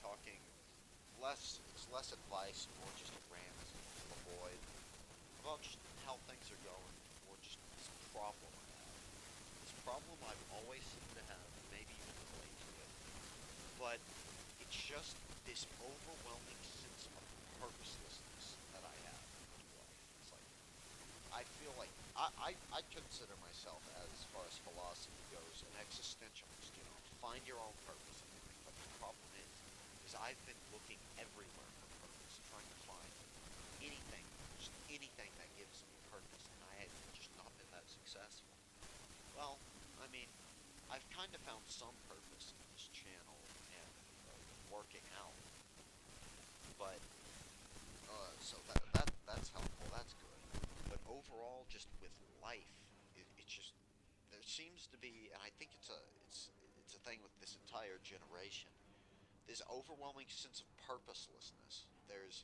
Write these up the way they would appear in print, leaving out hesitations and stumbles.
talking it's less advice, more just a rant to the void about just how things are going, or just this problem I have. This problem I've always seemed to have, maybe even relate to it, but it's just this overwhelming sense of purposelessness that I have in life. It's like I feel like I consider myself, as far as philosophy goes, an existentialist. You know, find your own purpose in life. But the problem is I've been looking everywhere for purpose, trying to find anything, just anything that gives me purpose, and I have just not been that successful. Well, I mean, I've kind of found some purpose in this channel and working out, but so that's helpful. That's good. But overall, just with life, it's just there seems to be, and I think it's a thing with this entire generation. This overwhelming sense of purposelessness. There's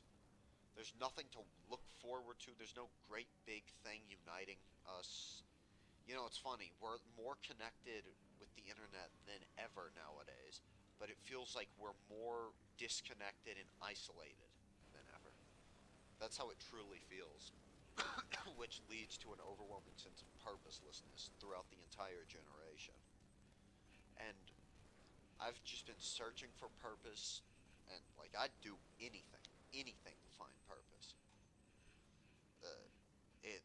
nothing to look forward to. There's no great big thing uniting us. You know, it's funny. We're more connected with the internet than ever nowadays, but it feels like we're more disconnected and isolated than ever. That's how it truly feels, which leads to an overwhelming sense of purposelessness throughout the entire generation. And I've just been searching for purpose, and like I'd do anything to find purpose. Uh, it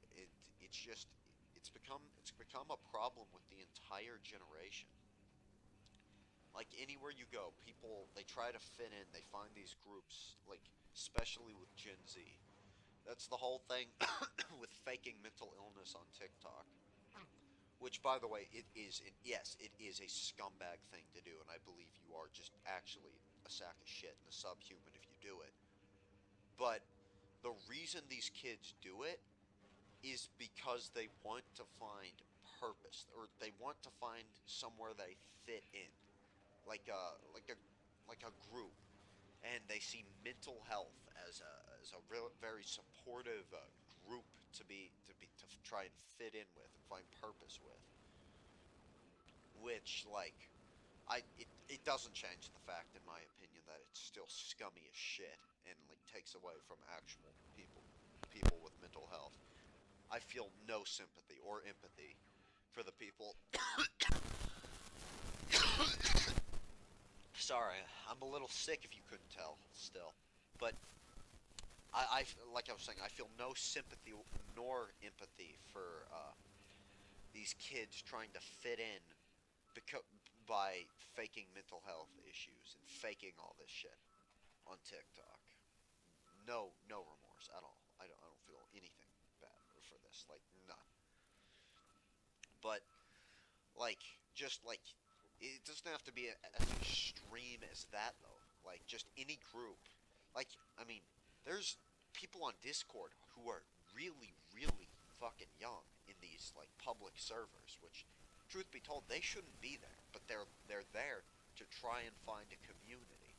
it's just it's become a problem with the entire generation. Like anywhere you go, people they try to fit in. They find these groups, like especially with Gen Z. That's the whole thing with faking mental illness on TikTok. Which, by the way, yes, it is a scumbag thing to do, and I believe you are just actually a sack of shit and a subhuman if you do it. But the reason these kids do it is because they want to find purpose, or they want to find somewhere they fit in, like a group, and they see mental health as a real, very supportive group to try and fit in with and find purpose with, which like it doesn't change the fact, in my opinion, that it's still scummy as shit and like takes away from actual people with mental health. I feel no sympathy or empathy for the people. Sorry, I'm a little sick if you couldn't tell still, but like I was saying, I feel no sympathy nor empathy for these kids trying to fit in beca- by faking mental health issues and faking all this shit on TikTok. No remorse at all. I don't feel anything bad for this. Like none. But like just like it doesn't have to be as extreme as that though. Like just any group. Like I mean, there's people on Discord who are really fucking young in these like public servers, which truth be told they shouldn't be there, but they're there to try and find a community.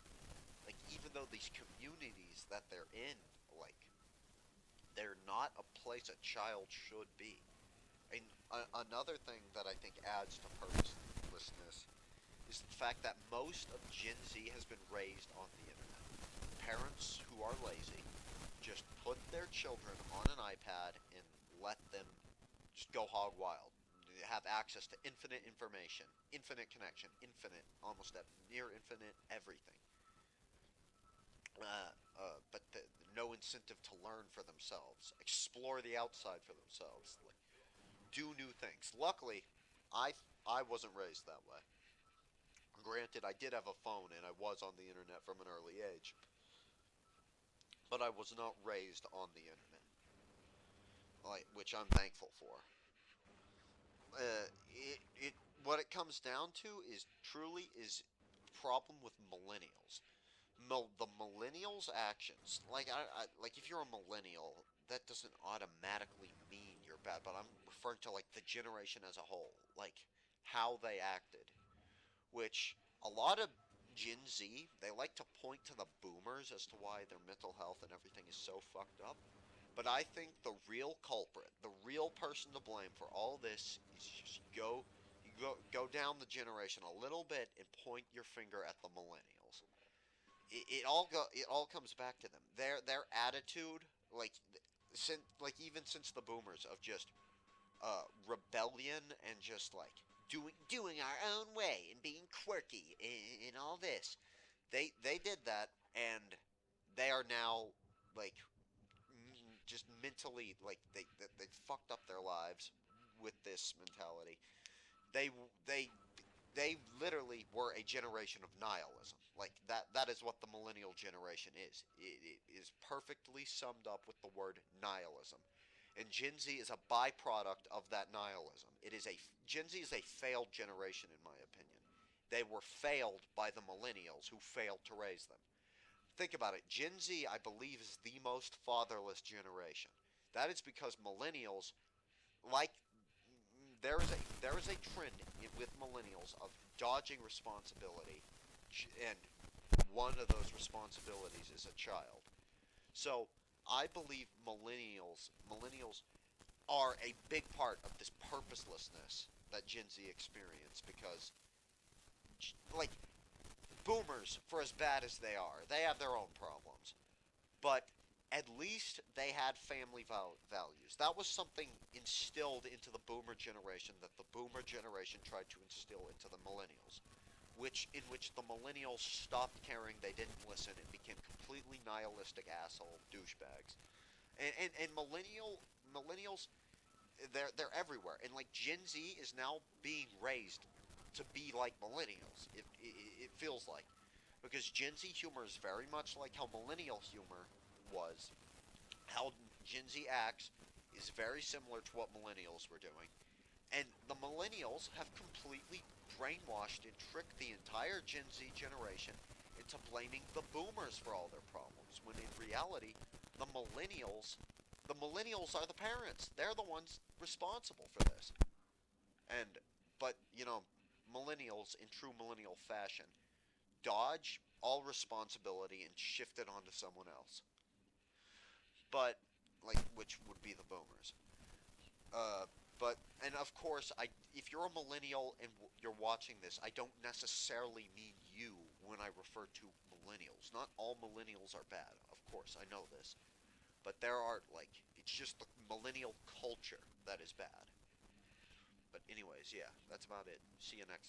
Like even though these communities that they're in, like they're not a place a child should be. And another thing that I think adds to purposelessness is the fact that most of Gen Z has been raised on the internet. Parents who are lazy just put their children on an iPad and let them just go hog wild. They have access to infinite information, infinite connection, infinite, almost at near infinite everything. But no incentive to learn for themselves, explore the outside for themselves, like do new things. Luckily, I I wasn't raised that way. Granted, I did have a phone and I was on the internet from an early age, but I was not raised on the internet, like which I'm thankful for. It what it comes down to is truly is problem with millennials. The millennials' actions, like if you're a millennial, that doesn't automatically mean you're bad. But I'm referring to like the generation as a whole, like how they acted, which a lot of Gen Z, they like to point to the boomers as to why their mental health and everything is so fucked up. But I think the real culprit, the real person to blame for all this is just go down the generation a little bit and point your finger at the millennials. it all comes back to them. Their attitude, even since the boomers of just rebellion and just like doing our own way and being quirky and all this. They did that, and they are now like just mentally like they fucked up their lives with this mentality. They they they literally were a generation of nihilism. Like that is what the millennial generation is. It is perfectly summed up with the word nihilism. And Gen Z is a byproduct of that nihilism. Gen Z is a failed generation in my opinion. They were failed by the millennials who failed to raise them. Think about it. Gen Z, I believe, is the most fatherless generation. That is because millennials, like there is a trend with millennials of dodging responsibility, and one of those responsibilities is a child. So I believe millennials are a big part of this purposelessness that Gen Z experience because, like, boomers, for as bad as they have their own problems. But at least they had family values. That was something instilled into the boomer generation that the boomer generation tried to instill into the millennials, which the millennials stopped caring, they didn't listen, and became completely nihilistic asshole douchebags. And millennials, they're everywhere, and like Gen Z is now being raised to be like millennials. It feels like, because Gen Z humor is very much like how millennial humor was. How Gen Z acts is very similar to what millennials were doing. And the millennials have completely brainwashed and tricked the entire Gen Z generation into blaming the boomers for all their problems, when in reality, the millennials the millennials are the parents. They're the ones responsible for this. And but, millennials in true millennial fashion dodge all responsibility and shift it onto someone else. But which would be the boomers. Uh, but and of course, if you're a millennial and you're watching this, I don't necessarily mean you when I refer to millennials. Not all millennials are bad. Of course, I know this, but there are it's just the millennial culture that is bad. But anyways, yeah, that's about it. See you next time.